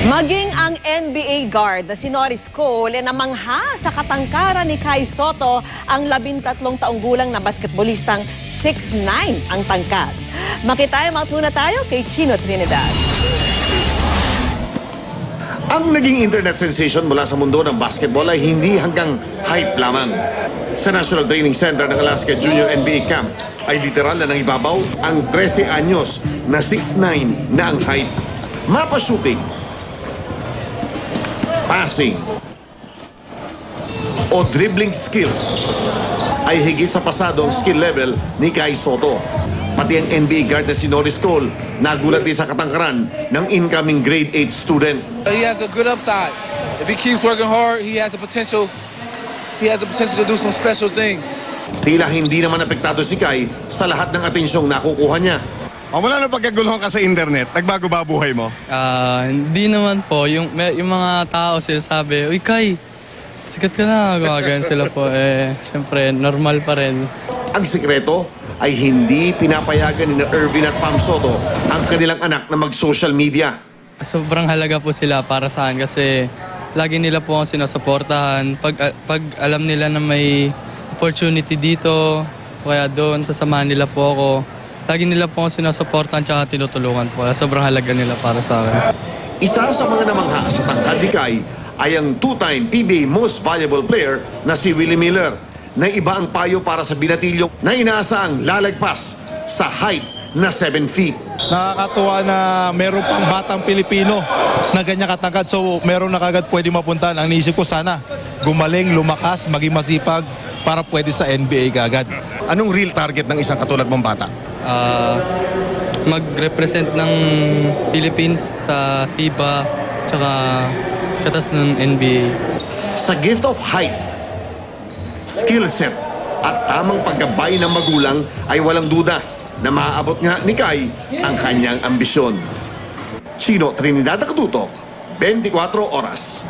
Maging ang NBA guard na si Norris Cole na namangha sa katangkaran ni Kai Sotto, ang 13 taong gulang na basketbolistang 6'9" ang tangkad. Makitayo muna tayo kay Chino Trinidad. Ang naging internet sensation mula sa mundo ng basketball ay hindi hanggang hype lamang. Sa National Training Center ng Alaska Junior NBA Camp ay literal na nangibabaw ang 13 anyos na 6'9" na ang height. Mapa shooting, passing, o dribbling skills ay higit sa pasadong skill level ni Kai Sotto. Pati ang NBA guard na si Norris Cole nagulat din sa katangkaran ng incoming grade 8 student. He has a good upside. If he keeps working hard, he has the potential to do some special things. Tila hindi naman apektado si Kai sa lahat ng atensyong nakukuha niya. Mula nung pagkaguluhan ka sa internet, nagbago ba buhay mo? Hindi naman po. Yung mga tao sila sabi, "Uy Kai, sikat ka na." Gumagano sila po. Siyempre, normal pa rin. Ang sikreto ay hindi pinapayagan ni Irvin at Pam Sotto ang kanilang anak na mag-social media. Sobrang halaga po sila para sa akin kasi lagi nila po akong sinusuportahan. Pag alam nila na may opportunity dito, kaya doon, sasamahan nila po ako. Lagi nila po akong sinusuportahan tsaka tinutulungan po. Sobrang halaga nila para sa akin. Isa sa mga namangha sa tangkad ni Kai ay ang two-time PBA Most Valuable Player na si Willie Miller, na iba ang payo para sa binatilyong na inaasang lalagpas sa height na 7 feet. Nakakatuwa na meron pang batang Pilipino na ganyan katangkad. So meron na kagad pwede mapuntahan. Ang naisip ko sana gumaling, lumakas, maging masipag para pwede sa NBA kagad. Anong real target ng isang katulad mong bata? Mag-represent ng Philippines sa FIBA tsaka katas ng NBA. Sa gift of height, skill set at tamang paggabay ng magulang ay walang duda na maaabot nga ni Kai ang kanyang ambisyon. Chino Trinidad, Nakatutok, 24 Oras.